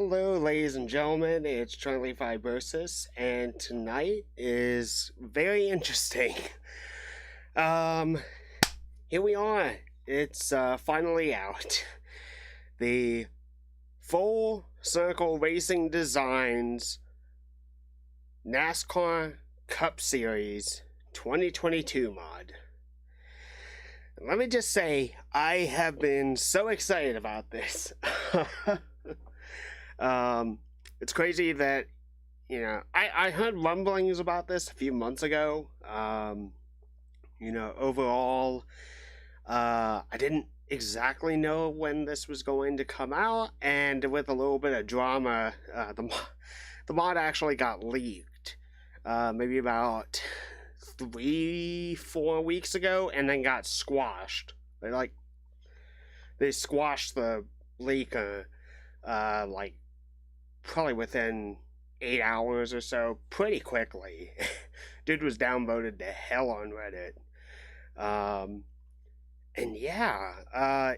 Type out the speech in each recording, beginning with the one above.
Hello, ladies and gentlemen, it's Charlie Fibrosis, and tonight is very interesting. Um, Here we are. It's finally out. The Full Circle Racing Designs Nascar Cup Series 2022 mod. Let me just say, I have been so excited about this. It's crazy that, I heard rumblings about this a few months ago. Overall, I didn't exactly know when this was going to come out, and with a little bit of drama, the mod actually got leaked, maybe about 3-4 weeks ago, and then got squashed. They squashed the leak, probably within 8 hours or so, pretty quickly. Dude was downvoted to hell on Reddit.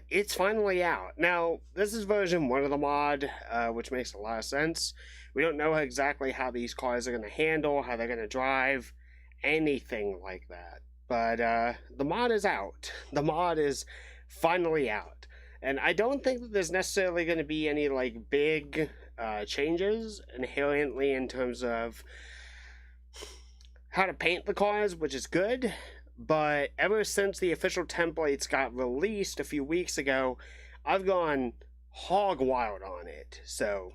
It's finally out. Now, this is version 1 of the mod, which makes a lot of sense. We don't know exactly how these cars are going to handle, how they're going to drive, anything like that. But the mod is out. The mod is finally out. And I don't think that there's necessarily going to be any big changes inherently in terms of how to paint the cars, which is good. But ever since the official templates got released a few weeks ago, I've gone hog wild on it. So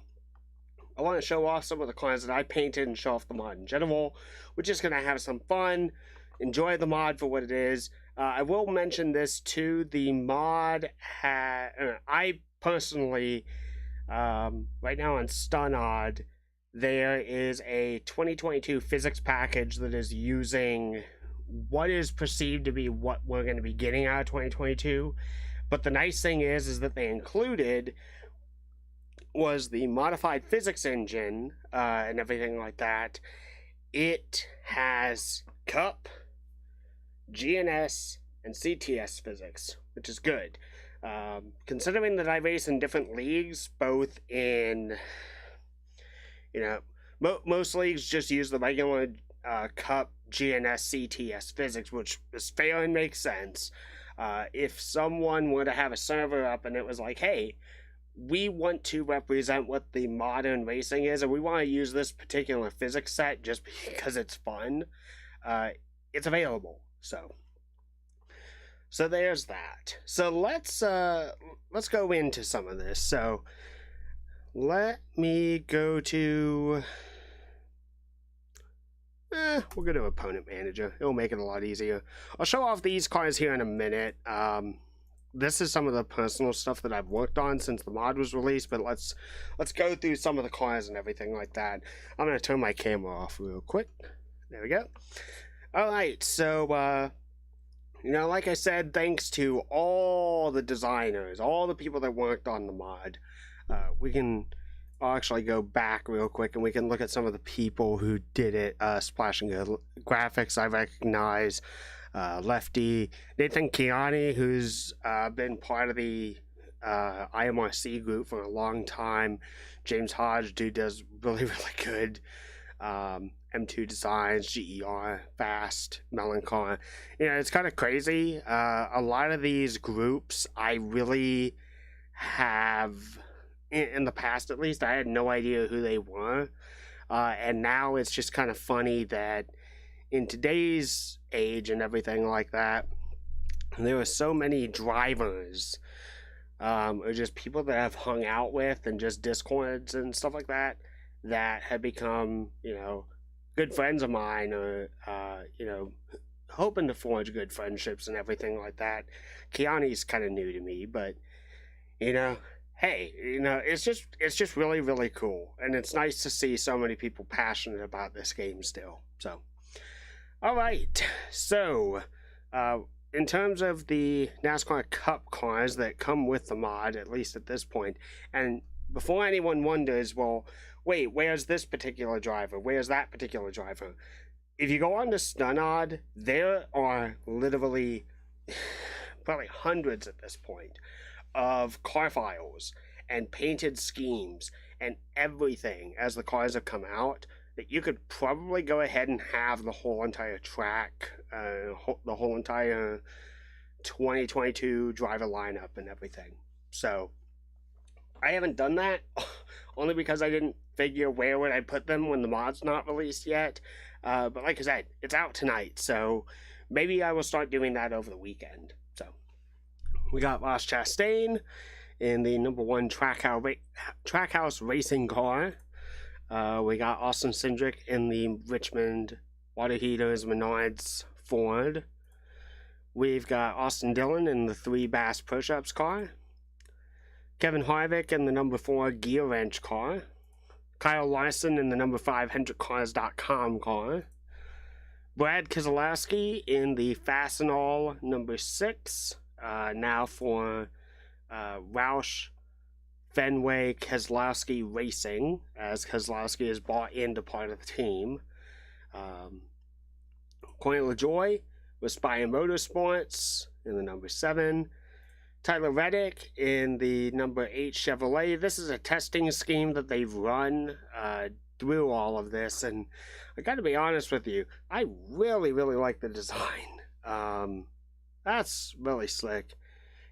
I want to show off some of the cars that I painted and show off the mod in general. We're just going to have some fun, enjoy the mod for what it is. I will mention this too. The mod I personally, right now on Stunod, there is a 2022 physics package that is using what is perceived to be what we're going to be getting out of 2022. But the nice thing is that they included was the modified physics engine and everything like that. It has Cup, GNS, and CTS physics, which is good. Considering that I race in different leagues, both in, most leagues just use the regular Cup, GNS, CTS physics, which is fair and makes sense. If someone were to have a server up and it was like, hey, we want to represent what the modern racing is, and we want to use this particular physics set just because it's fun, it's available. So there's that. So let's go into some of this. So let me go to we'll go to Opponent Manager. It'll make it a lot easier. I'll show off these cars here in a minute. This is some of the personal stuff that I've worked on since the mod was released, but let's go through some of the cars and everything like that. I'm going to turn my camera off real quick. There we go. Alright, so like I said, thanks to all the designers, all the people that worked on the mod, I'll actually go back real quick and we can look at some of the people who did it. Splashing Good Graphics, I recognize. Lefty, Nathan Kiani, who's been part of the IMRC group for a long time. James Hodge, dude does really, really good. M2 Designs, GER, Fast, Melancholy. It's kind of crazy. A lot of these groups I really have, in the past at least, I had no idea who they were. And now it's just kind of funny that in today's age and everything like that, there are so many drivers or just people that I've hung out with and just discords and stuff like that that have become, good friends of mine, or hoping to forge good friendships and everything like that. Kiani's kind of new to me, but hey, it's just really, really cool, and it's nice to see so many people passionate about this game still. So all right, so in terms of the NASCAR Cup cars that come with the mod, at least at this point, and before anyone wonders, well, wait, where's this particular driver? Where's that particular driver? If you go on to Stunod, there are literally probably hundreds at this point of car files and painted schemes and everything as the cars have come out, that you could probably go ahead and have the whole entire track, the whole entire 2022 driver lineup and everything. So I haven't done that only because I didn't figure where would I put them when the mod's not released yet. But like I said, it's out tonight, so maybe I will start doing that over the weekend. So we got Ross Chastain in the number 1 Trackhouse racing car. We got Austin Cindric in the Richmond Water Heaters Menards Ford. We've got Austin Dillon in the 3 Bass Pro Shops car. Kevin Harvick in the number 4 Gear Wrench car. Kyle Larson in the number 5 HendrickCars.com car. Brad Keselowski in the Fastenal number 6. Now for Roush Fenway Keselowski Racing, as Keselowski is bought into part of the team. Corey LaJoie with Spire Motorsports in the number 7. Tyler Reddick in the number 8 Chevrolet. This is a testing scheme that they've run through all of this, and I gotta be honest with you, I really, really like the design. That's really slick.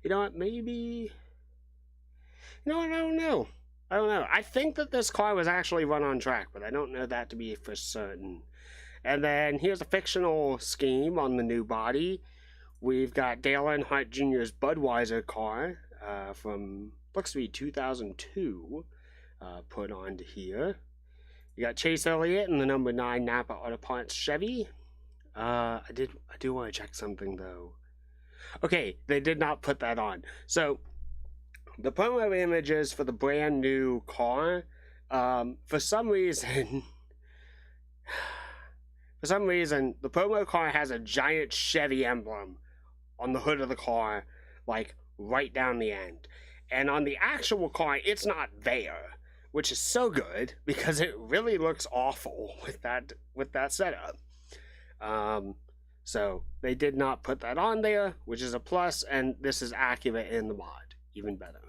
You know what, maybe... You know what, I don't know. I think that this car was actually run on track, but I don't know that to be for certain. And then here's a fictional scheme on the new body. We've got Dale Earnhardt Jr.'s Budweiser car from, looks to be 2002, put onto here. You got Chase Elliott in the number 9 Napa Auto Parts Chevy. I do want to check something, though. Okay, they did not put that on. So, the promo images for the brand new car, for some reason, the promo car has a giant Chevy emblem on the hood of the car, like right down the end. And on the actual car, it's not there, which is so good because it really looks awful with that setup. So they did not put that on there, which is a plus, and this is accurate in the mod, even better.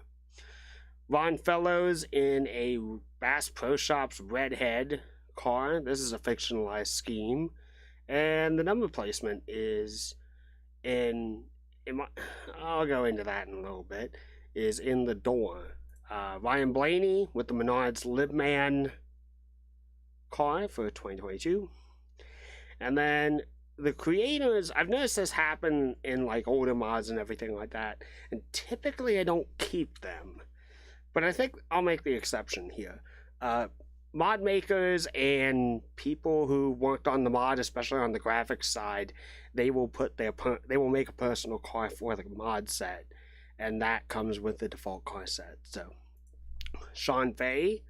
Ron Fellows in a Bass Pro Shops Redhead car. This is a fictionalized scheme, and the number placement is I'll go into that in a little bit, is in the door. Ryan Blaney with the Menards Libman car for 2022. And then the creators, I've noticed this happen in like older mods and everything like that, and typically I don't keep them, but I think I'll make the exception here. Mod makers and people who worked on the mod, especially on the graphics side, they will make a personal car for the mod set, and that comes with the default car set. So Sean Fay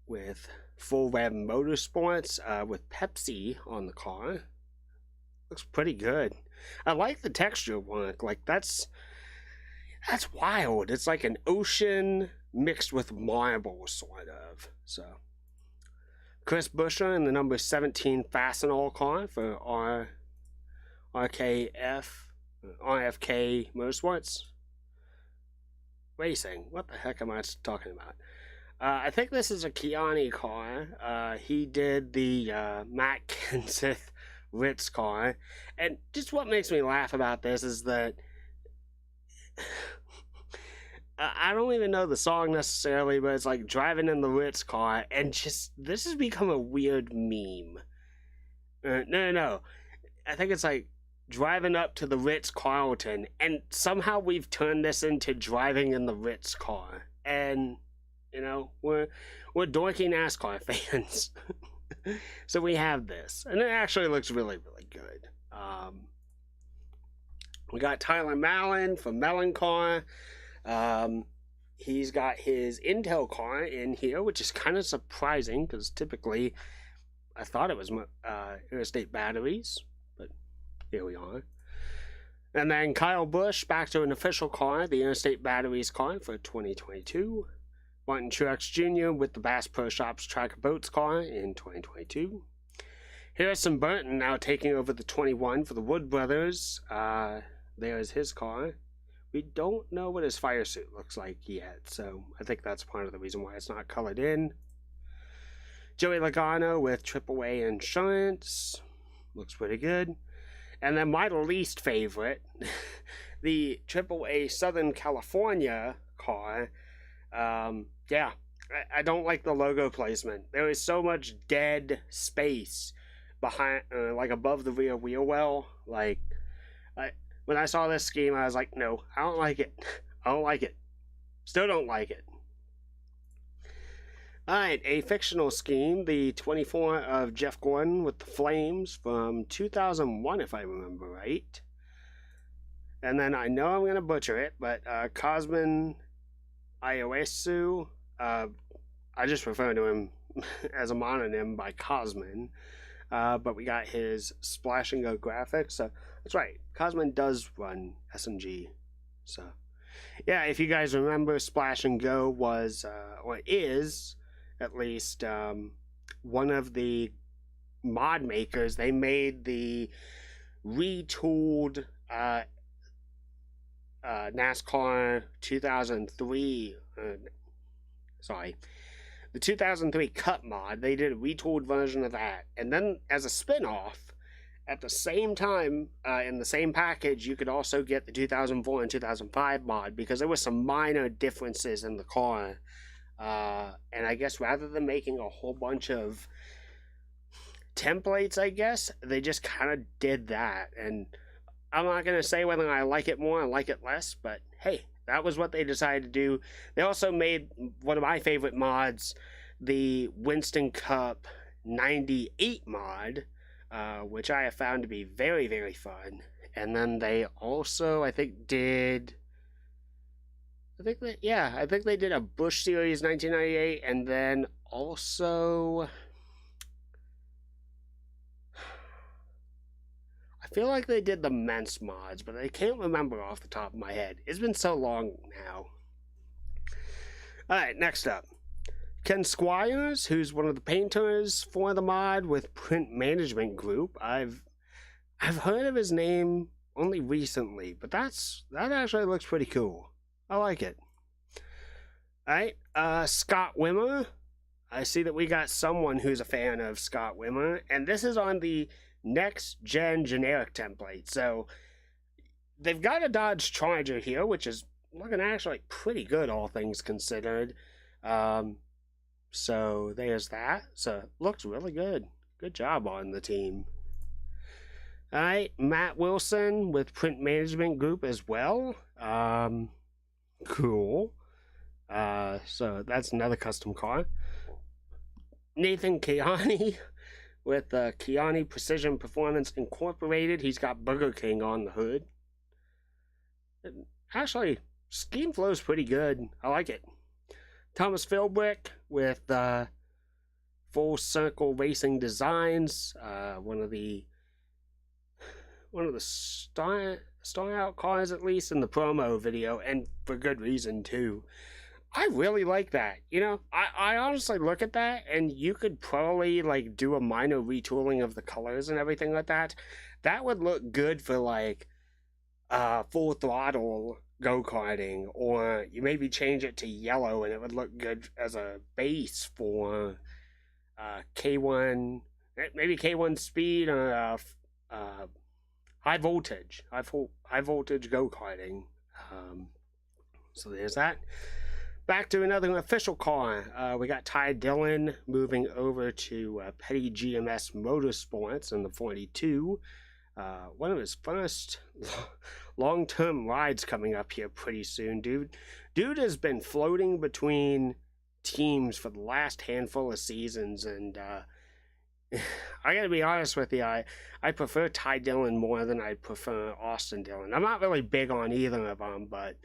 with Full Rev Motorsports with Pepsi on the car. Looks pretty good. I like the texture work. Like that's wild. It's like an ocean mixed with marble, sort of. So, Chris Buescher in the number 17 Fastenal car for RFK Motorsports Racing. What the heck am I talking about? I think this is a Kiani car. He did the Matt Kenseth Ritz car. And just what makes me laugh about this is that I don't even know the song necessarily, but it's like driving in the Ritz car, and just, this has become a weird meme. No. I think it's like driving up to the Ritz-Carlton, and somehow we've turned this into driving in the Ritz car. And, you know, we're dorky NASCAR fans. So we have this, and it actually looks really, really good. We got Tyler Mallon from Mellon Car. He's got his Intel car in here, which is kind of surprising because typically I thought it was Interstate Batteries, but here we are. And then Kyle Busch back to an official car, the Interstate Batteries car for 2022. Martin Truex Jr. with the Bass Pro Shops Track Boats car in 2022. Harrison Burton now taking over the 21 for the Wood Brothers. There's his car. We don't know what his fire suit looks like yet, so I think that's part of the reason why it's not colored in. Joey Logano with AAA insurance. Looks pretty good. And then my least favorite, the AAA Southern California car. Yeah, I don't like the logo placement. There is so much dead space behind, like above the rear wheel well. Like, when I saw this scheme, I was like, no, I don't like it. I don't like it. Still don't like it. Alright, a fictional scheme, the 24 of Jeff Gordon with the Flames from 2001, if I remember right. And then I know I'm going to butcher it, but Cosmin Ioesu, I just refer to him as a mononym by Cosmin. But we got his Splash and Go graphics. So that's right, Cosmin does run S&G. So yeah, if you guys remember, Splash and Go was, or is, at least, one of the mod makers. They made the retooled NASCAR 2003, the 2003 Cup mod. They did a retooled version of that, and then as a spin-off, at the same time, in the same package, you could also get the 2004 and 2005 mod, because there were some minor differences in the car. And I guess rather than making a whole bunch of templates, I guess, they just kind of did that. And I'm not going to say whether I like it more or like it less, but hey, that was what they decided to do. They also made one of my favorite mods, the Winston Cup 98 mod, which I have found to be very, very fun. And then they also, I think they did a Busch Series 1998, and then also, I feel like they did the Ments mods, but I can't remember off the top of my head. It's been so long now. Alright, next up. Ken Squires, who's one of the painters for the mod with Print Management Group. I've heard of his name only recently, but that actually looks pretty cool. I like it. Alright, Scott Wimmer. I see that we got someone who's a fan of Scott Wimmer, and this is on the next gen generic template. So they've got a Dodge Charger here, which is looking actually pretty good, all things considered. So there's that. So looks really good. Good job on the team. Alright, Matt Wilson with Print Management Group as well. Cool. So that's another custom car. Nathan Kiani with Kiani Precision Performance Incorporated. He's got Burger King on the hood. Actually, scheme flows pretty good. I like it. Thomas Philbrick with Full Circle Racing Designs. One of the star out cars, at least in the promo video, and for good reason too. I really like that. You know, I honestly look at that, and you could probably like do a minor retooling of the colors and everything like that. That would look good for like Full Throttle go-karting, or you maybe change it to yellow and it would look good as a base for K1, maybe K1 Speed, or high voltage go-karting. So there's that. Back to another official car. We got Ty Dillon moving over to Petty GMS Motorsports in the 42. One of his first long-term rides coming up here pretty soon, dude. Dude has been floating between teams for the last handful of seasons, and I gotta be honest with you, I prefer Ty Dillon more than I prefer Austin Dillon. I'm not really big on either of them, but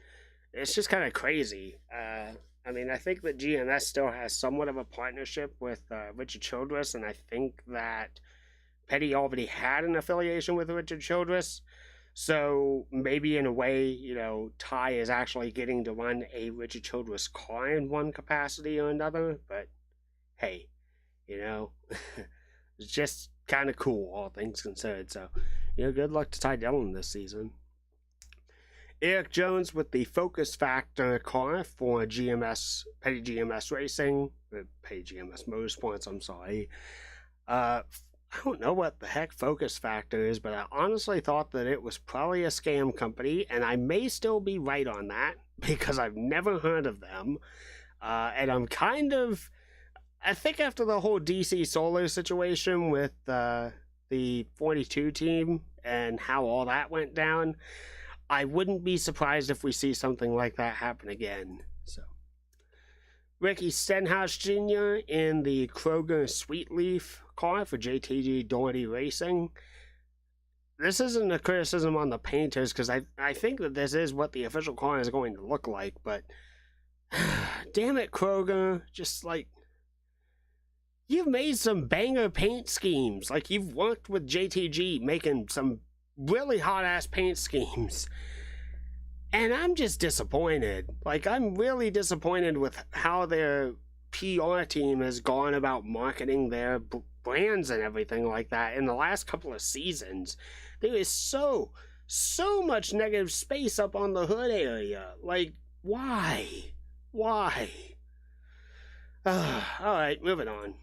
it's just kind of crazy. I mean, I think that GMS still has somewhat of a partnership with Richard Childress, and I think that Petty already had an affiliation with Richard Childress. So maybe in a way, you know, Ty is actually getting to run a Richard Childress car in one capacity or another. But hey, you know, it's just kind of cool, all things considered. So, you know, good luck to Ty Dillon this season. Eric Jones with the Focus Factor car for GMS, Petty GMS Racing, Petty GMS Motorsports, I'm sorry. I don't know what the heck Focus Factor is, but I honestly thought that it was probably a scam company, and I may still be right on that, because I've never heard of them. And I'm kind of, I think after the whole DC Solar situation with the 42 team and how all that went down, I wouldn't be surprised if we see something like that happen again. So, Ricky Stenhouse Jr. in the Kroger Sweetleaf car for JTG Doherty Racing. This isn't a criticism on the painters, because I think that this is what the official car is going to look like, but damn it, Kroger, just like, you've made some banger paint schemes. Like, you've worked with JTG making some really hot-ass paint schemes. And I'm just disappointed. Like, I'm really disappointed with how their PR team has gone about marketing their brands and everything like that in the last couple of seasons. There is so much negative space up on the hood area. Like, why? Why? Alright, moving on.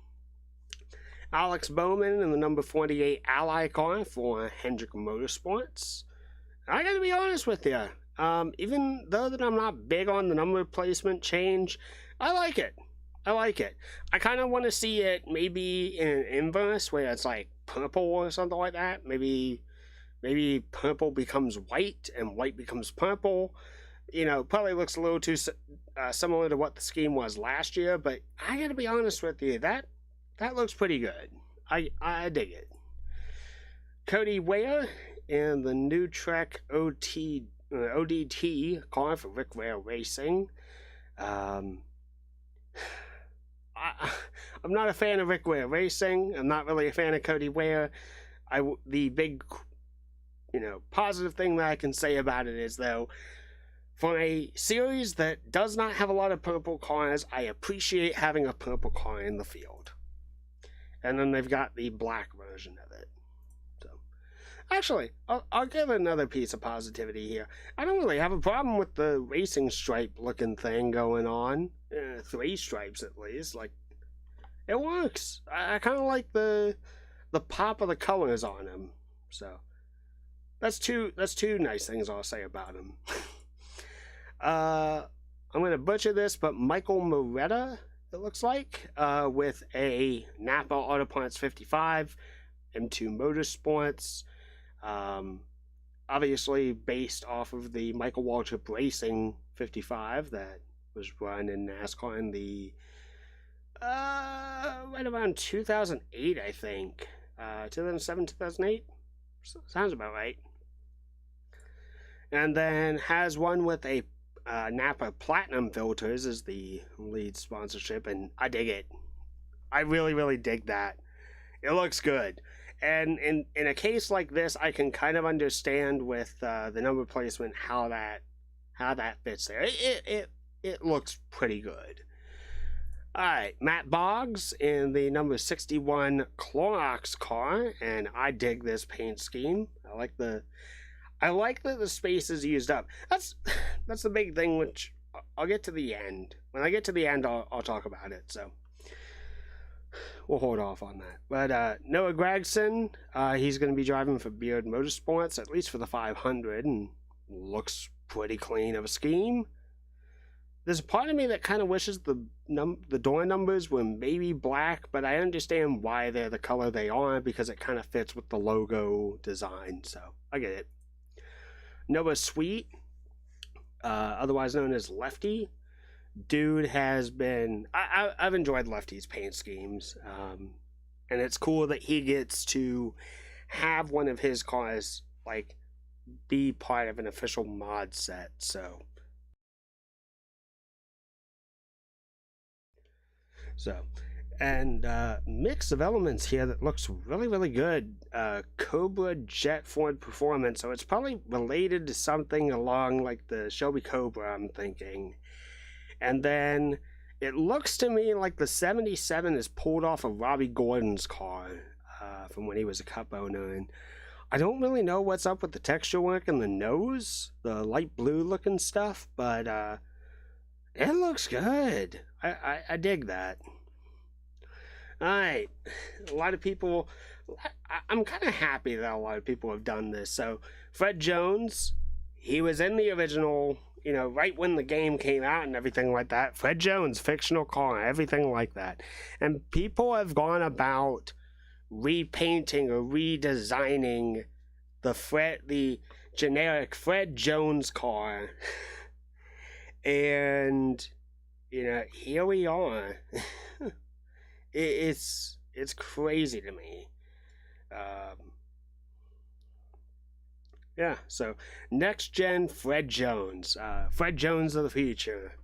Alex Bowman in the number 48 Ally car for Hendrick Motorsports. I gotta be honest with you. Even though that I'm not big on the number placement change, I like it. I like it. I kind of want to see it maybe in an inverse where it's like purple or something like that. Maybe purple becomes white and white becomes purple. You know, probably looks a little too similar to what the scheme was last year, but I gotta be honest with you, that looks pretty good. I dig it. Cody Ware in the new Trek ODT car for Rick Ware Racing. I'm not a fan of Rick Ware Racing. I'm not really a fan of Cody Ware. The big, positive thing that I can say about it is, though, for a series that does not have a lot of purple cars, I appreciate having a purple car in the field. And then they've got the black version of it. So, actually, I'll give another piece of positivity here. I don't really have a problem with the racing stripe looking thing going on. 3 stripes at least. Like, it works. I kind of like the pop of the colors on them. So, that's two nice things I'll say about them. I'm going to butcher this, but Michael Moretta, it looks like, with a Napa Auto Parts 55, M2 Motorsports, obviously based off of the Michael Waltrip Racing 55 that was run in NASCAR in the, right around 2008, I think, 2007, 2008, sounds about right, and then has one with a Napa Platinum filters as the lead sponsorship, and I dig it. I really dig that. It looks good, and in a case like this, I can kind of understand with the number placement how that fits there. It looks pretty good. All right, Matt Boggs in the number 61 Clorox car, and I dig this paint scheme. I like that the space is used up. That's the big thing, which I'll get to the end. When I get to the end, I'll talk about it. So we'll hold off on that. But Noah Gregson, he's going to be driving for Beard Motorsports, at least for the 500, and looks pretty clean of a scheme. There's a part of me that kind of wishes the door numbers were maybe black, but I understand why they're the color they are, because it kind of fits with the logo design. So I get it. Noah Sweet, otherwise known as Lefty, dude has been... I've enjoyed Lefty's paint schemes, and it's cool that he gets to have one of his cars, like, be part of an official mod set, so... And mix of elements here that looks really good. Cobra Jet Ford Performance, so it's probably related to something along like the Shelby Cobra, I'm thinking. And then it looks to me like the 77 is pulled off of Robbie Gordon's car from when he was a Cup owner, and I don't really know what's up with the texture work and the nose, the light blue looking stuff, but it looks good. I dig that. Alright, a lot of people, I'm kind of happy that a lot of people have done this. So, Fred Jones, he was in the original, you know, right when the game came out and everything like that. Fred Jones, fictional car, everything like that. And people have gone about repainting or redesigning the generic Fred Jones car. And, you know, here we are. It's crazy to me. Yeah, so next gen Fred Jones. Fred Jones of the future.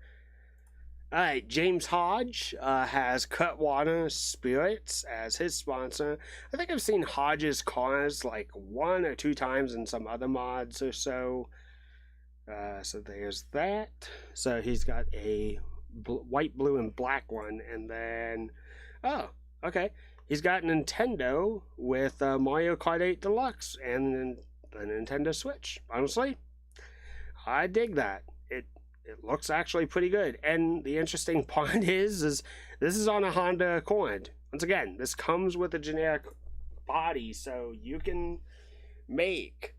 Alright, James Hodge has Cutwater Spirits as his sponsor. I think I've seen Hodge's cars like 1 or 2 times in some other mods or so. So there's that. So he's got a white, blue, and black one. And then, oh, okay. He's got Nintendo with Mario Kart 8 Deluxe and the Nintendo Switch. Honestly, I dig that. It looks actually pretty good. And the interesting part is this is on a Honda Accord. Once again, this comes with a generic body, so you can make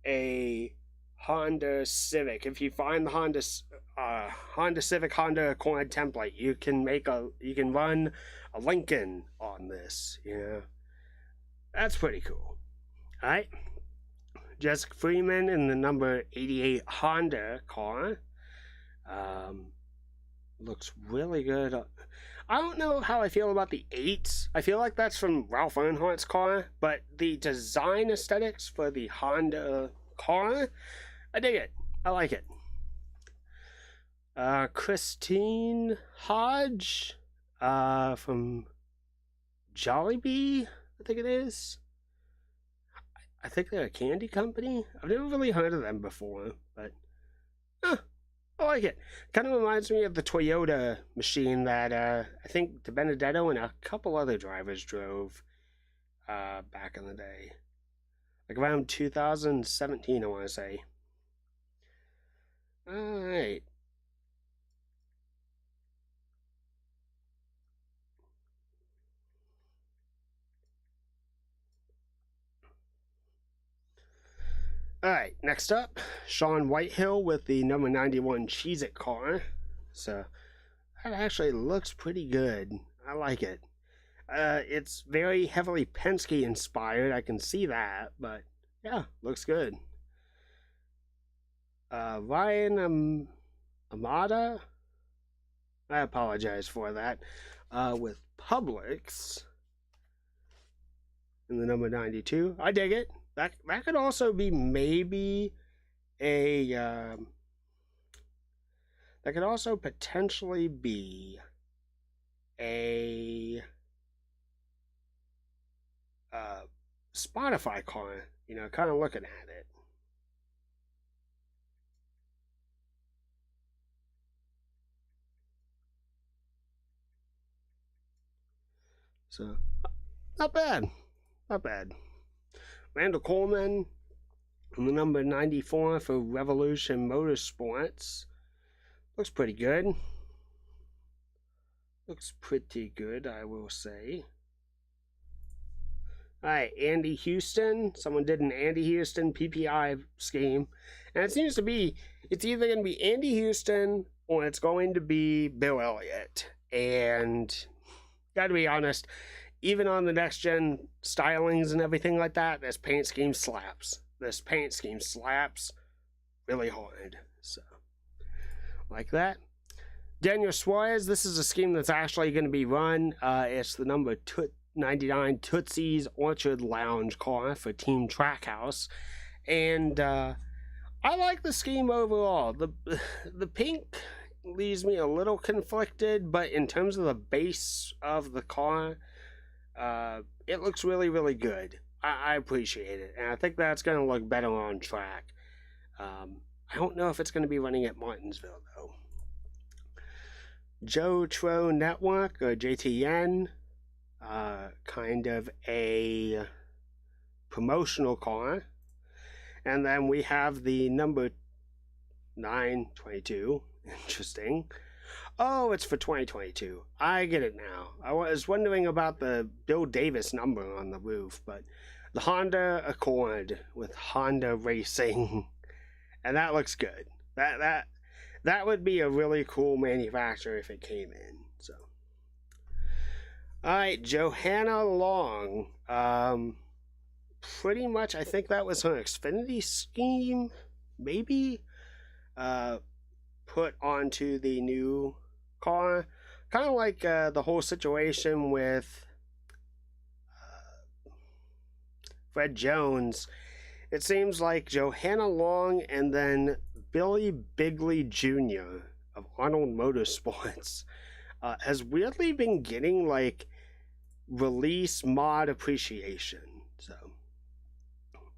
a Honda Civic. If you find the Honda Civic Honda Accord template, you can run a Lincoln on this. Yeah, that's pretty cool. All right, Jessica Freeman in the number 88 Honda car. Looks really good. I don't know how I feel about the 8s. I feel like that's from Ralph Earnhardt's car, but the design aesthetics for the Honda car, I dig it. I like it. Christine Hodge from Jollibee, I think it is. I think they're a candy company. I've never really heard of them before, but I like it. Kind of reminds me of the Toyota machine that I think DiBenedetto and a couple other drivers drove back in the day. Like around 2017, I want to say. Alright. Alright, next up, Sean Whitehill with the number 91 Cheez-It car. So, that actually looks pretty good. I like it. It's very heavily Penske inspired, I can see that, but yeah, looks good. Ryan Amada, I apologize for that, with Publix in the number 92. I dig it. That could also be maybe a that could also potentially be a Spotify car, you know, kind of looking at it. So, not bad. Not bad. Randall Coleman on the number 94 for Revolution Motorsports. Looks pretty good. Looks pretty good, I will say. Alright, Andy Houston. Someone did an Andy Houston PPI scheme. And it seems to be, it's either going to be Andy Houston or it's going to be Bill Elliott. And, gotta be honest, even on the next gen stylings and everything like that, this paint scheme slaps. This paint scheme slaps really hard. So, like that. Daniel Squires, this is a scheme that's actually going to be run. It's the number 99 Tootsie's Orchard Lounge car for Team Trackhouse. And I like the scheme overall. The pink leaves me a little conflicted, but in terms of the base of the car, it looks really, really good. I appreciate it, and I think that's going to look better on track. I don't know if it's going to be running at Martinsville, though. Joe Tro Network, or JTN, kind of a promotional car. And then we have the number 922. Interesting. Oh, it's for 2022. I get it now. I was wondering about the Bill Davis number on the roof, but the Honda Accord with Honda Racing, and that looks good. That would be a really cool manufacturer if it came in. So, all right, Johanna Long. Pretty much, I think that was her Xfinity scheme, maybe. Put onto the new car, kind of like the whole situation with Fred Jones. It seems like Johanna Long and then Billy Bigley Jr. of Arnold Motorsports has weirdly been getting like release mod appreciation. So,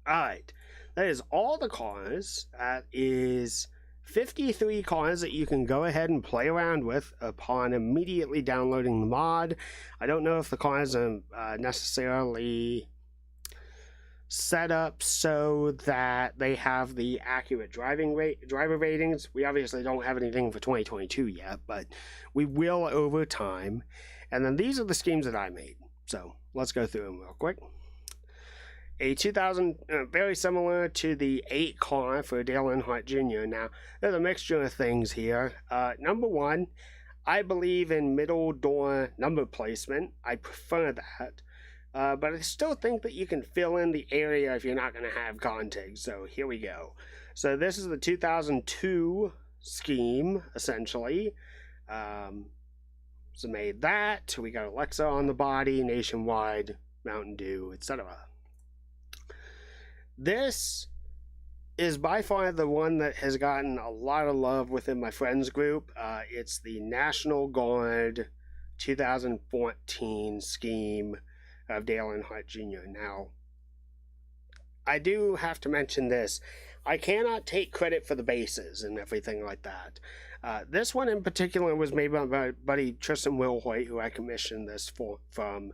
alright, that is all the cars. That is 53 cars that you can go ahead and play around with upon immediately downloading the mod. I don't know if the cars are necessarily set up so that they have the accurate driver ratings. We obviously don't have anything for 2022 yet, but we will over time. And then these are the schemes that I made. So let's go through them real quick. A 2000, very similar to the 8 car for Dale Earnhardt Jr. Now, there's a mixture of things here. Number one, I believe in middle door number placement. I prefer that. But I still think that you can fill in the area if you're not going to have contigs. So here we go. So this is the 2002 scheme, essentially. So made that. We got Alexa on the body, Nationwide, Mountain Dew, etc. This is by far the one that has gotten a lot of love within my friends group. It's the National Guard 2014 scheme of Dale Earnhardt Jr. Now, I do have to mention this. I cannot take credit for the bases and everything like that. This one in particular was made by my buddy Tristan Wilhoit, who I commissioned this from.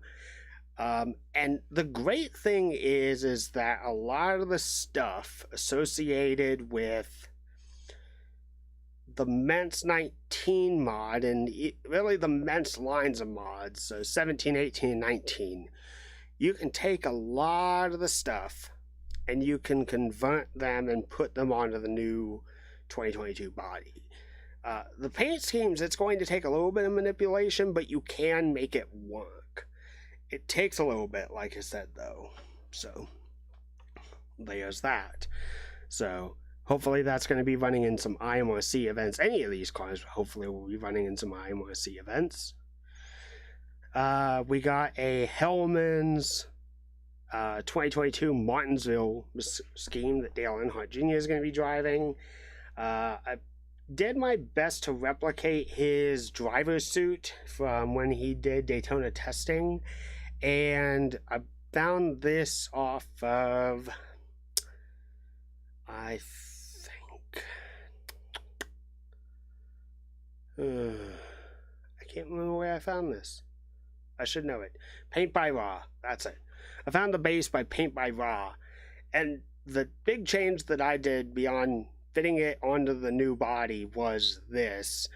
And the great thing is that a lot of the stuff associated with the Ments 19 mod and really the Ments lines of mods, so 17, 18, 19, you can take a lot of the stuff and you can convert them and put them onto the new 2022 body. The paint schemes, it's going to take a little bit of manipulation, but you can make it work. It takes a little bit, like I said, though. So, there's that. So, hopefully that's going to be running in some IMRC events. Any of these cars, hopefully, will be running in some IMRC events. We got a Hellman's 2022 Martinsville scheme that Dale Earnhardt Jr. is going to be driving. I did my best to replicate his driver's suit from when he did Daytona testing. And I found this off of, I think, I can't remember where I found this. I should know it. Paint by Raw, that's it. I found the base by Paint by Raw. And the big change that I did beyond fitting it onto the new body was this.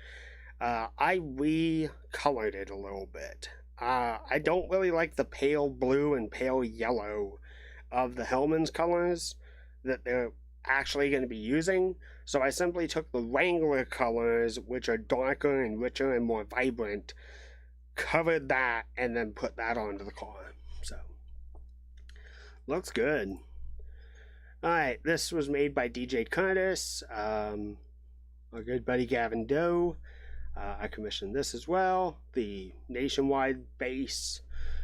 I recolored it a little bit. I don't really like the pale blue and pale yellow of the Hellman's colors that they're actually going to be using. So I simply took the Wrangler colors, which are darker and richer and more vibrant, covered that, and then put that onto the car. So, looks good. Alright, this was made by DJ Curtis, our good buddy Gavin Doe. I commissioned this as well, the Nationwide base.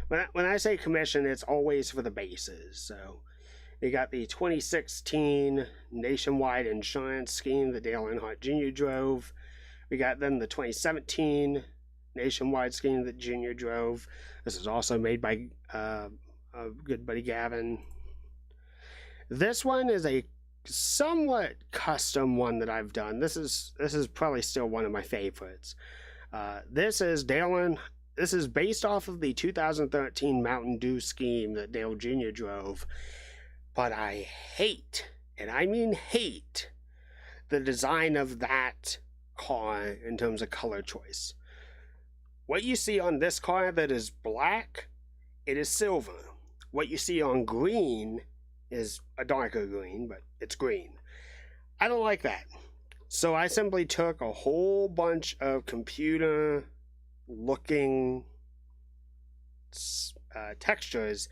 When I say commission, it's always for the bases. So, you got the 2016 Nationwide insurance scheme that Dale Earnhardt Jr. drove. We got then the 2017 Nationwide scheme that Jr. drove. This is also made by our good buddy Gavin. This one is a somewhat custom one that I've done. This is probably still one of my favorites. This is based off of the 2013 Mountain Dew scheme that Dale Jr. drove. but I hate, and I mean hate, the design of that car in terms of color choice. What you see on this car that is black, it is silver. What you see on green is a darker green, but it's green. I don't like that. So I simply took a whole bunch of computer looking textures,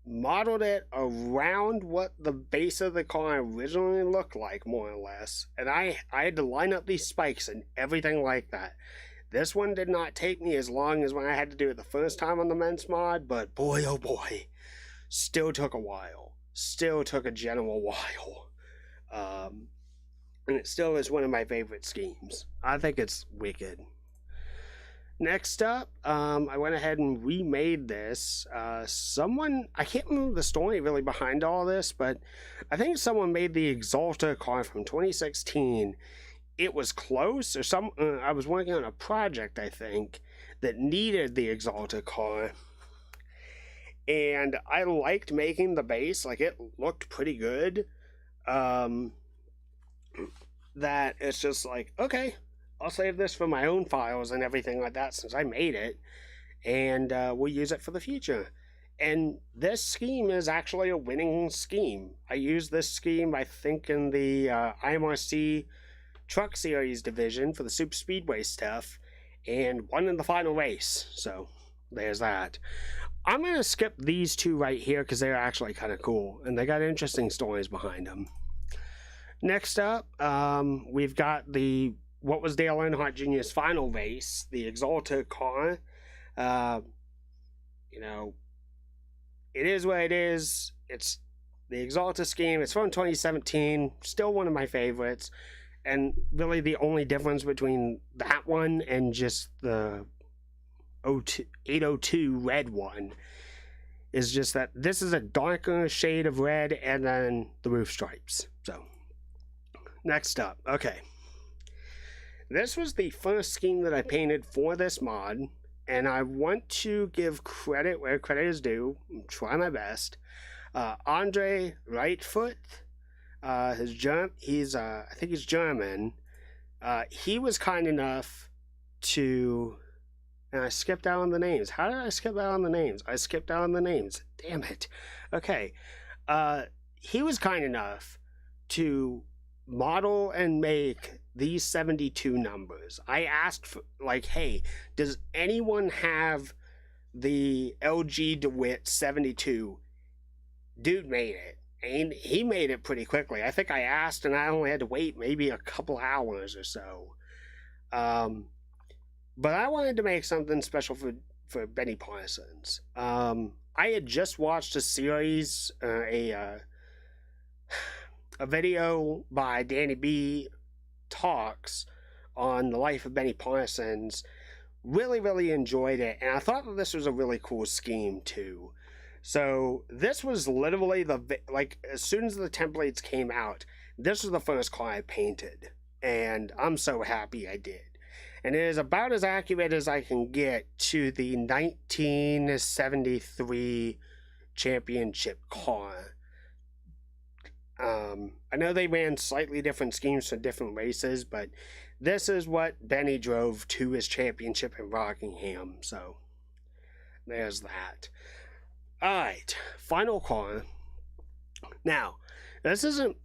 modeled it around what the base of the car originally looked like, more or less, and I had to line up these spikes and everything like that. This one did not take me as long as when I had to do it the first time on the men's mod, but boy oh boy, still took a while. Still took a general while. And it still is one of my favorite schemes. I think it's wicked. Next up, I went ahead and remade this. Someone, I can't remember the story really behind all this, but I think someone made the Exalta car from 2016. It was close, or I was working on a project, I think, that needed the Exalta car. And I liked making the base, like it looked pretty good. That it's just like, okay, I'll save this for my own files and everything like that since I made it, and we'll use it for the future. And this scheme is actually a winning scheme. I used this scheme, I think, in the IMRC Truck Series division for the Super Speedway stuff, and won in the final race. So there's that. I'm going to skip these two right here because they're actually kind of cool, and they got interesting stories behind them. Next up, we've got what was Dale Earnhardt Jr.'s final race, the Exalta car. You know, it is what it is. It's the Exalta scheme. It's from 2017. Still one of my favorites. And really the only difference between that one and just the 802 red one is just that this is a darker shade of red and then the roof stripes. So, next up, okay. This was the first scheme that I painted for this mod, and I want to give credit where credit is due, try my best. Andre Lightfoot, I think he's German. He was kind enough to, and I skipped out on the names. How did I skip out on the names? I skipped out on the names. Damn it. Okay. He was kind enough to model and make these 72 numbers. I asked for, like, hey, does anyone have the LG DeWitt 72? Dude made it. And he made it pretty quickly. I think I asked and I only had to wait maybe a couple hours or so. But I wanted to make something special for Benny Parsons. I had just watched a series, a video by Danny B. Talks on the life of Benny Parsons. Really, really enjoyed it. And I thought that this was a really cool scheme too. So this was literally as soon as the templates came out, this was the first car I painted. And I'm so happy I did. And it is about as accurate as I can get to the 1973 championship car. I know they ran slightly different schemes for different races, but this is what Benny drove to his championship in Rockingham. So there's that. Alright, final car. Now, this isn't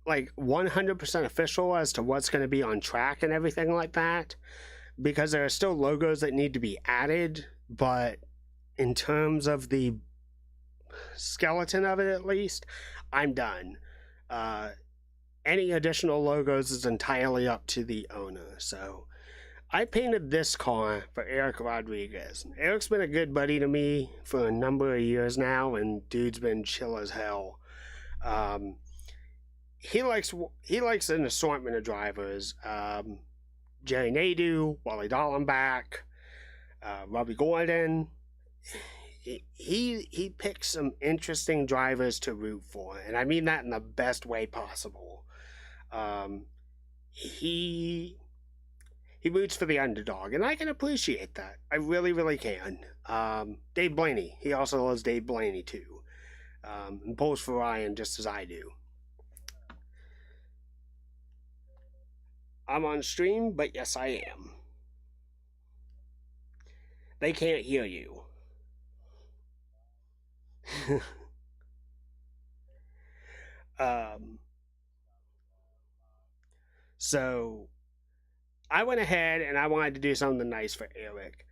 100% official as to what's going to be on track and everything like that, because there are still logos that need to be added, but in terms of the skeleton of it, at least, I'm done. Any additional logos is entirely up to the owner. So I painted this car for Eric Rodriguez. Eric's been a good buddy to me for a number of years now, and dude's been chill as hell. He likes an assortment of drivers. Jerry Nadeau, Wally Dallenbach, Robbie Gordon. He picks some interesting drivers to root for, and I mean that in the best way possible. He roots for the underdog, and I can appreciate that. I really, really can. Dave Blaney. He also loves Dave Blaney too. and pulls for Ryan just as I do. I'm on stream, but yes, I am. They can't hear you. um, so I went ahead and I wanted to do something nice for Eric.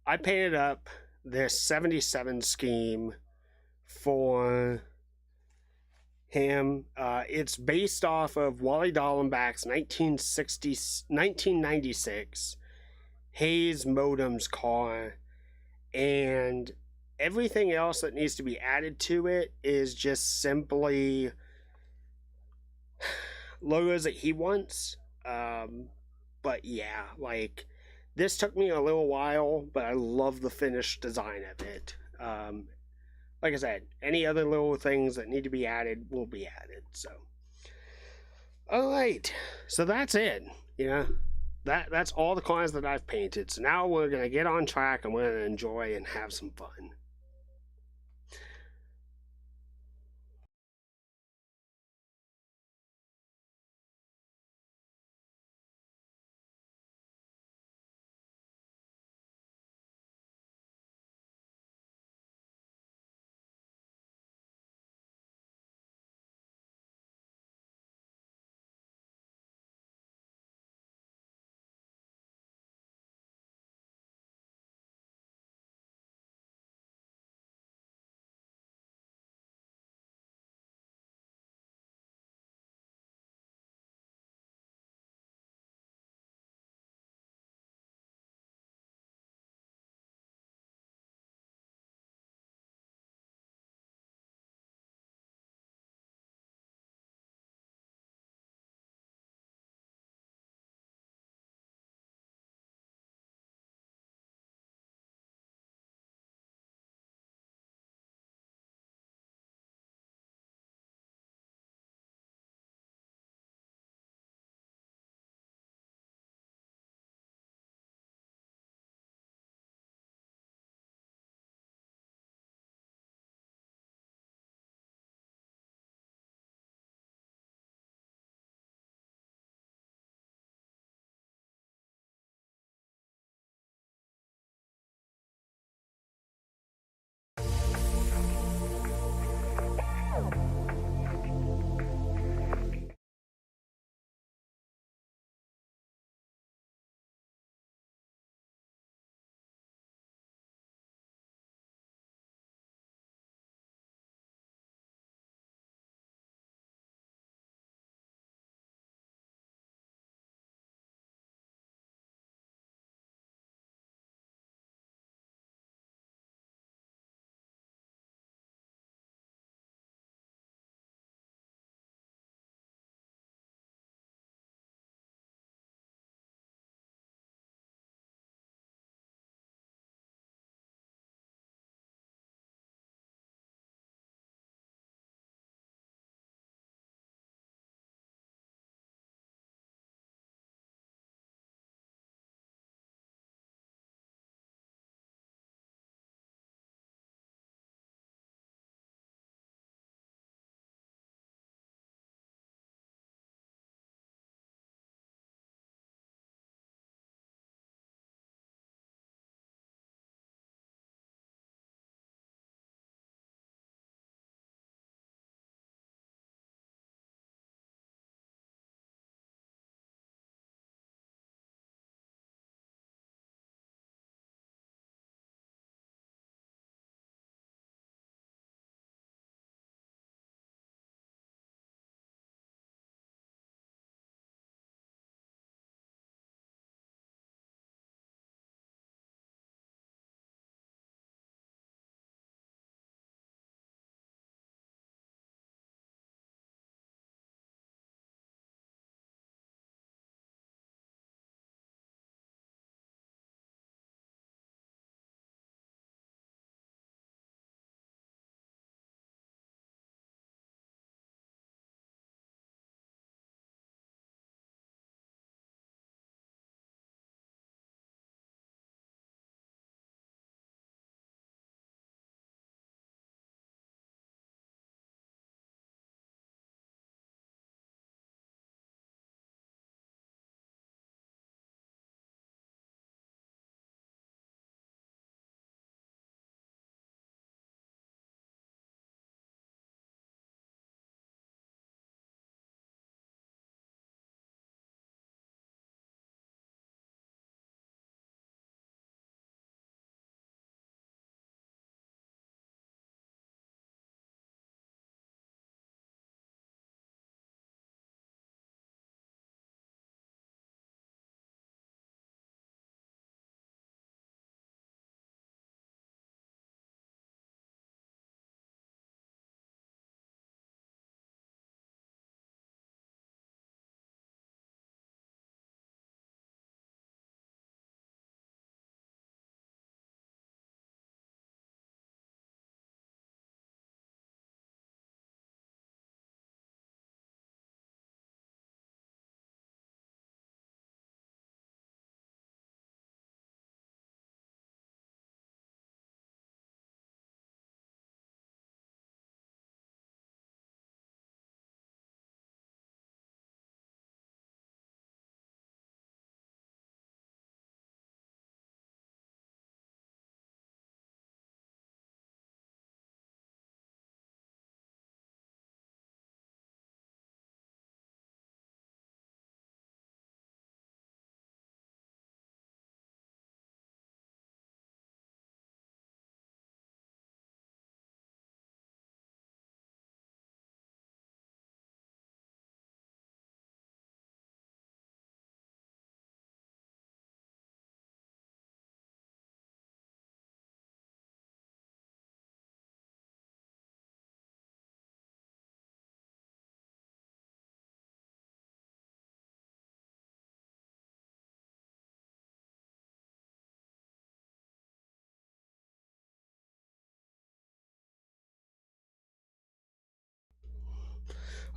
I painted up this 77 scheme for him. It's based off of Wally Dallenbach's 1996 Hayes Modem's car, and everything else that needs to be added to it is just simply logos that he wants. But yeah, like, this took me a little while, but I love the finished design of it. Like I said, any other little things that need to be added will be added. So, all right, so that's it. You know, that's all the cars that I've painted. So now we're gonna get on track and we're gonna enjoy and have some fun.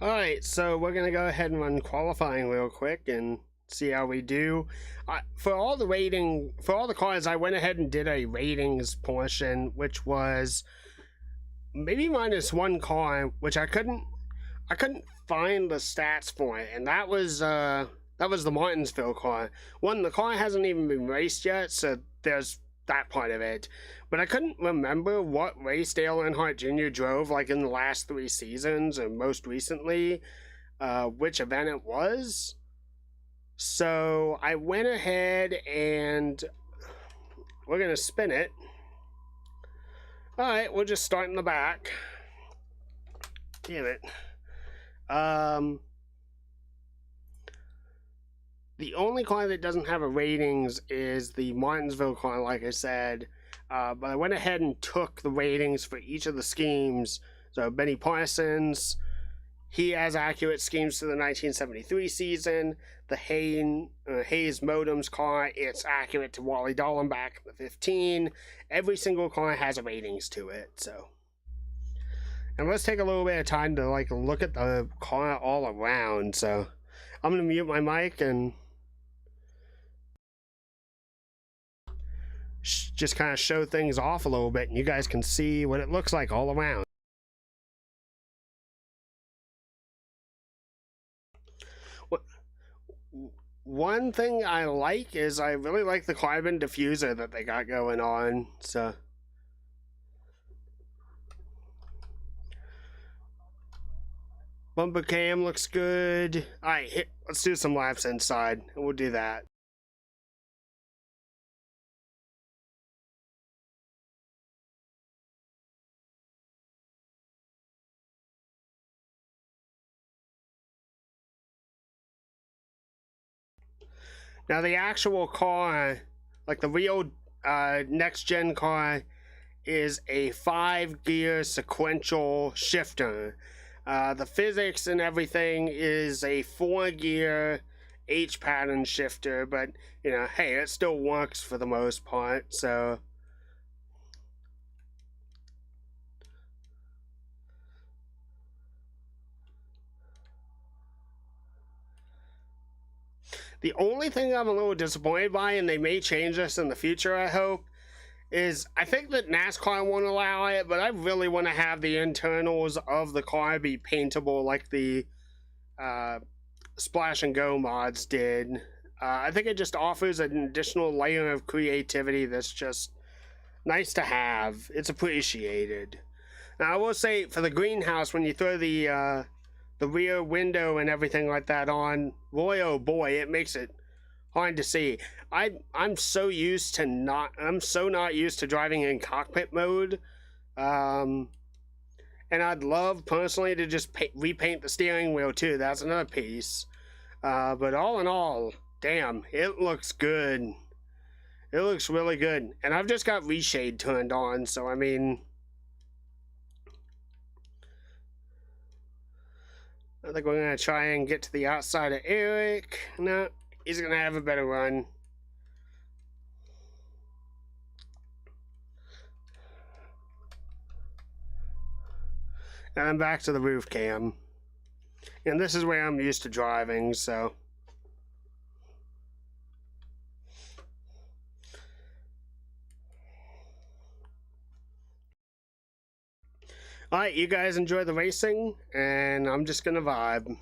Alright, so we're going to go ahead and run qualifying real quick and see how we do. For all the cars, I went ahead and did a ratings portion, which was maybe minus one car, which I couldn't find the stats for it, and that was the Martinsville car. One, the car hasn't even been raced yet, so there's that part of it. But I couldn't remember what race Dale Earnhardt Jr. drove, like in the last 3 seasons, and most recently, which event it was. So I went ahead and we're gonna spin it. Alright, we'll just start in the back. Damn it. The only car that doesn't have a ratings is the Martinsville car, like I said. But I went ahead and took the ratings for each of the schemes. So Benny Parsons, he has accurate schemes to the 1973 season. The Hayes Modems car, it's accurate to Wally Dallenbach in the 15. Every single car has a ratings to it, so. And let's take a little bit of time to like look at the car all around. So I'm gonna mute my mic and just kind of show things off a little bit, and you guys can see what it looks like all around. One thing I like is I really like the carbon diffuser that they got going on. So bumper cam looks good. Alright, let's do some laps inside, and we'll do that. Now the actual car, like the real next gen car, is a 5-gear sequential shifter. The physics and everything is a 4-gear H pattern shifter, but you know, hey, it still works for the most part. So the only thing I'm a little disappointed by, and they may change this in the future, I hope, is I think that NASCAR won't allow it, but I really want to have the internals of the car be paintable like the Splash and Go mods did. I think it just offers an additional layer of creativity that's just nice to have. It's appreciated. Now I will say, for the greenhouse, when you throw the rear window and everything like that on, boy oh boy, it makes it hard to see. I'm so not used to driving in cockpit mode, and I'd love personally to just repaint the steering wheel too. That's another piece. But all in all, damn, it looks good. It looks really good, and I've just got reshade turned on, so I mean, I think we're gonna try and get to the outside of Eric. No, he's gonna have a better run. And I'm back to the roof cam. And this is where I'm used to driving, so. Alright, you guys enjoy the racing, and I'm just gonna vibe.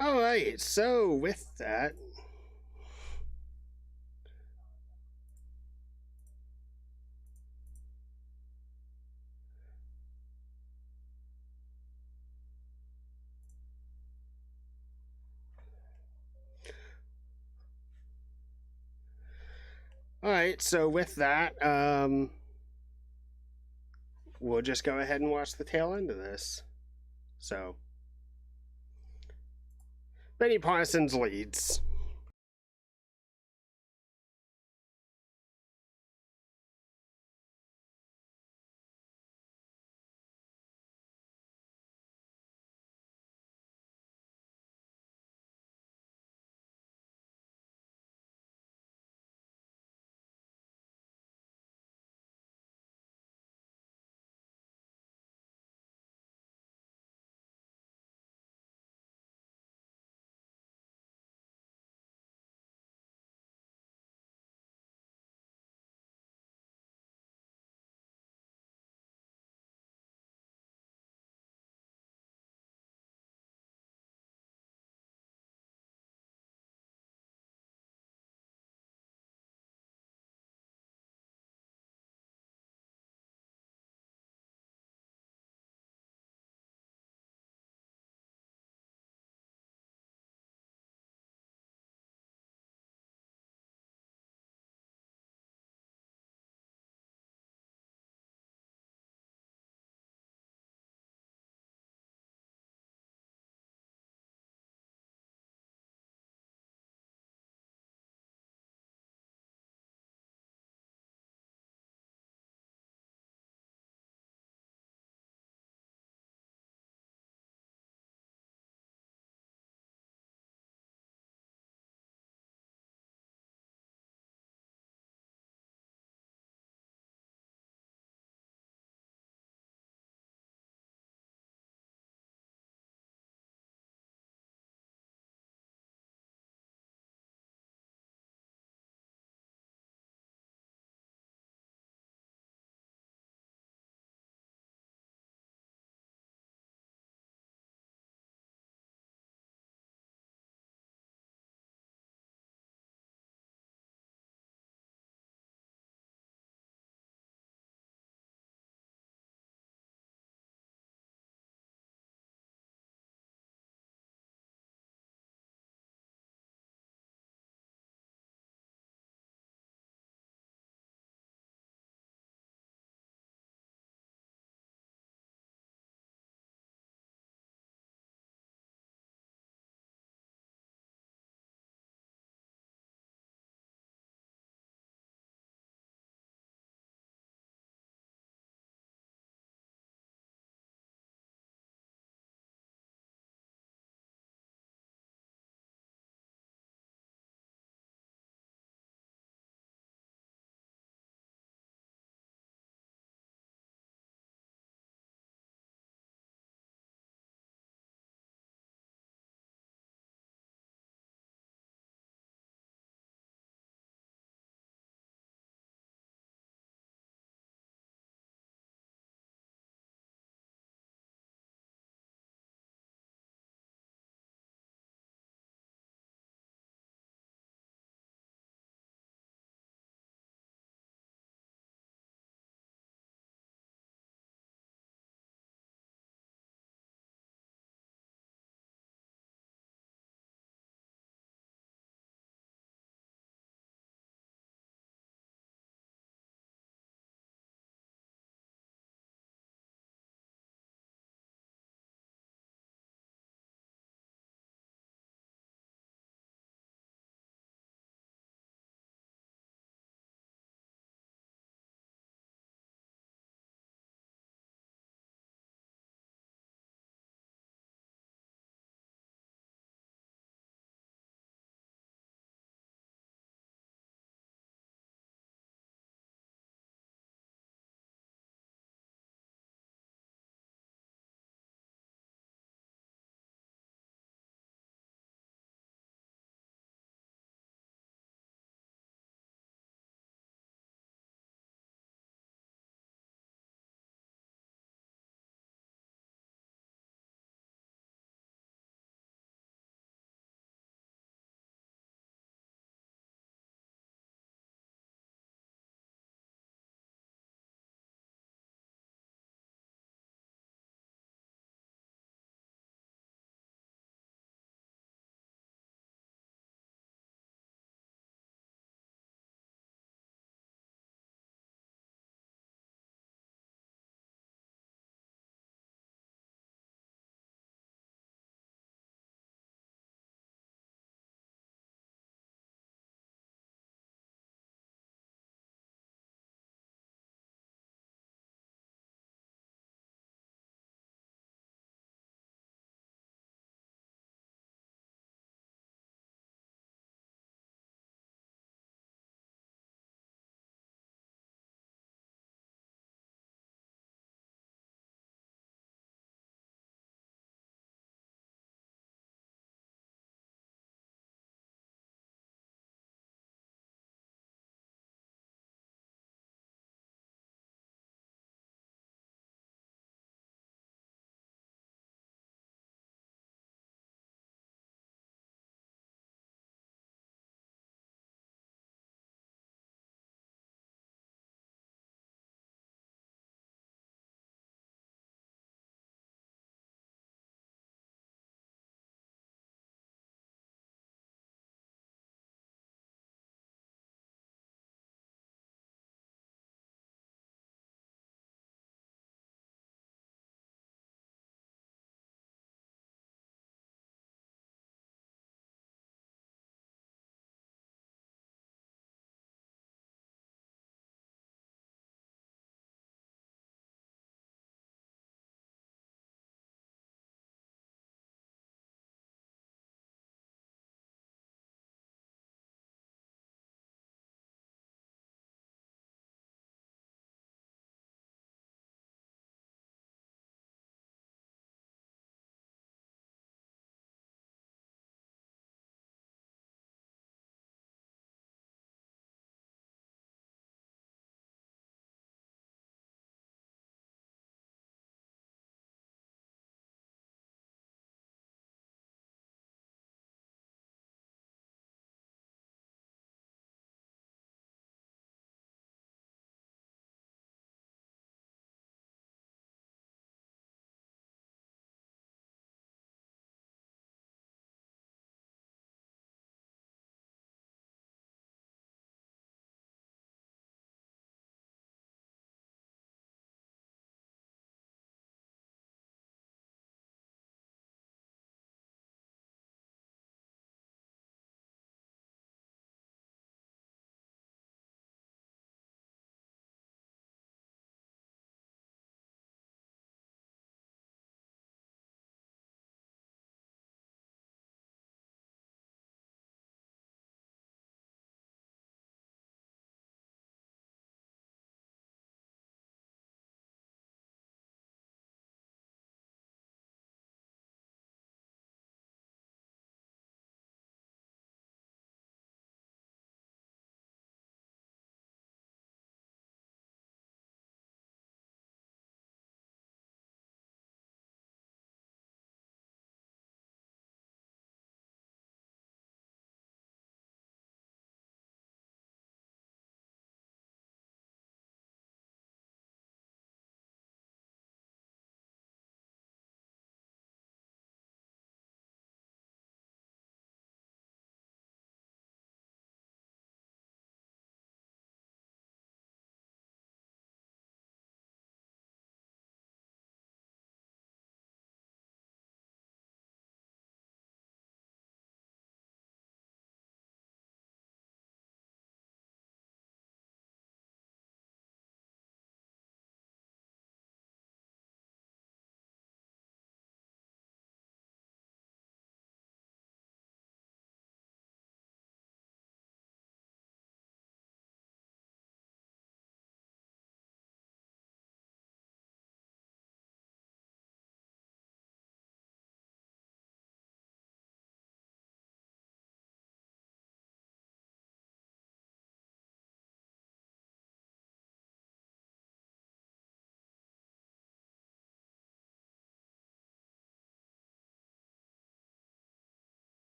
Alright, so with that, we'll just go ahead and watch the tail end of this. So, Benny Parsons leads.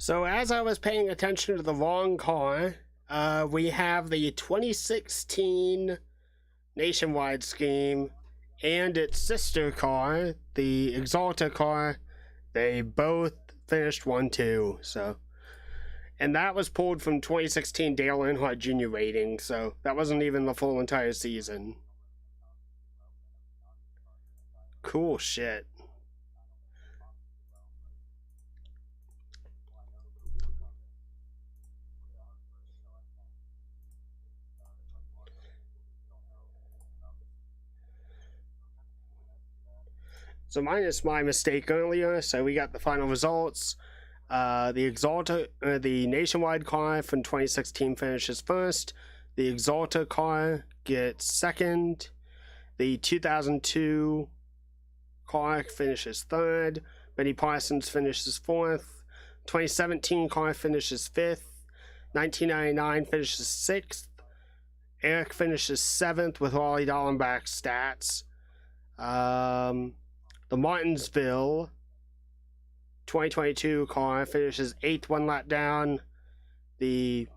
So as I was paying attention to the wrong car, we have the 2016 Nationwide scheme and its sister car, the Exalta car. They both finished 1-2, so. And that was pulled from 2016 Dale Earnhardt Jr. rating, so that wasn't even the full entire season. Cool shit. So minus my mistake earlier, so we got the final results. The Nationwide car from 2016 finishes first. The Exalta car gets second. The 2002 car finishes third. Benny Parsons finishes fourth. 2017 car finishes fifth. 1999 finishes sixth. Eric finishes seventh with Wally Dallenbach's stats. The Martinsville 2022 car finishes 8th, 1 lap down. The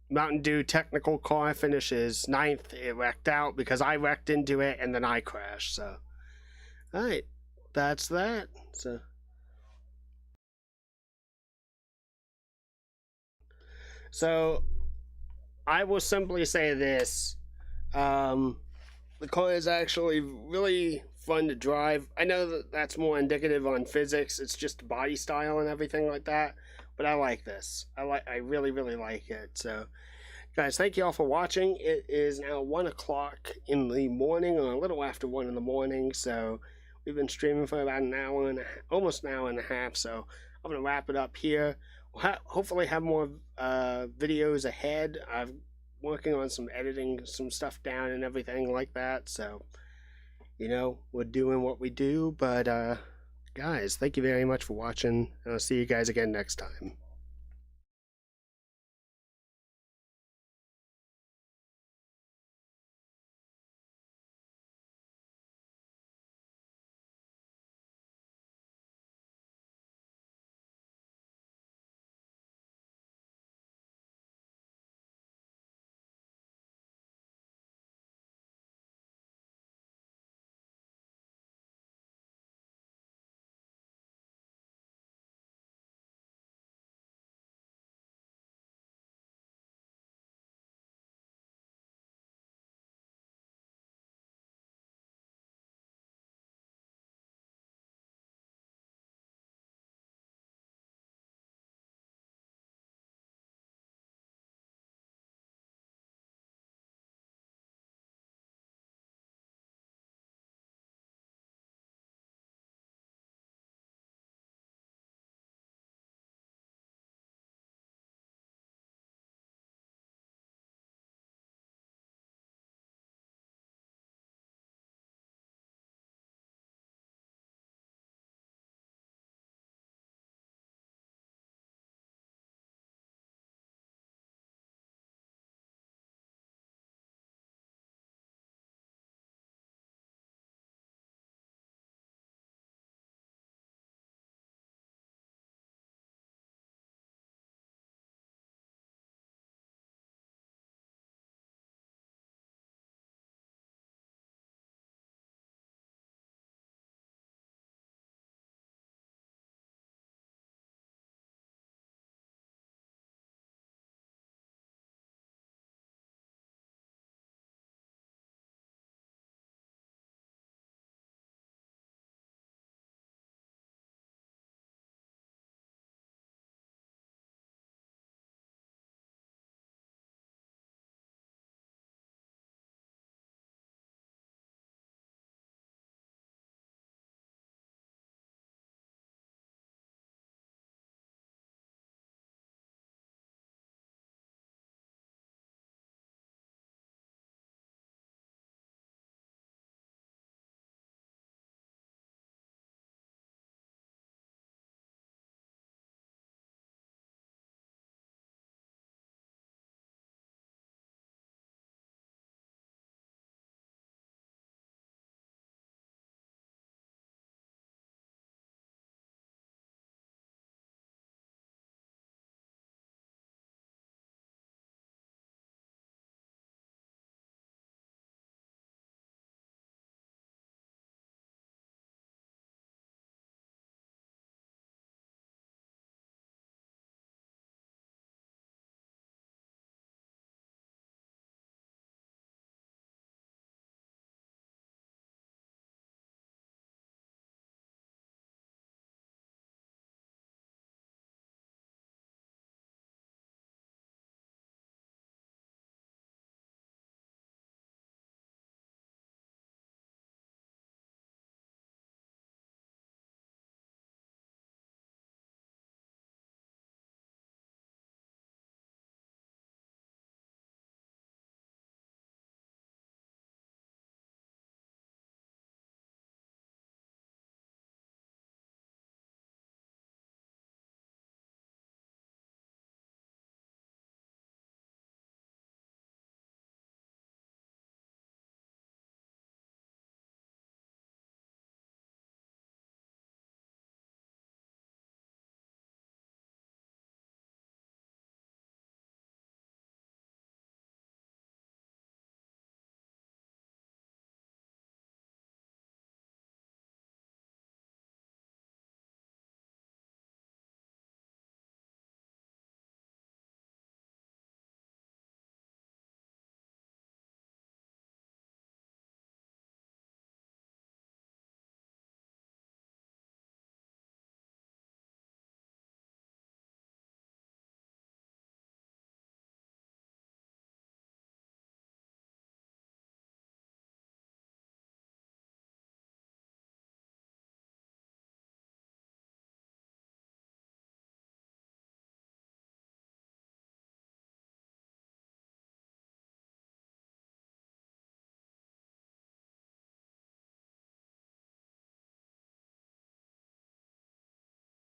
Mountain Dew technical car finishes 9th. It wrecked out because I wrecked into it and then I crashed. So, alright, that's that. So I will simply say this. The car is actually really fun to drive. I know that that's more indicative on physics. It's just body style and everything like that. But I like this. I really, really like it. So, guys, thank you all for watching. It is now 1 o'clock in the morning, or a little after 1 in the morning. So, we've been streaming for about an hour and almost an hour and a half. So, I'm going to wrap it up here. We'll hopefully have more videos ahead. I'm working on some editing, some stuff down and everything like that. So, you know, we're doing what we do. But, guys, thank you very much for watching. I'll see you guys again next time.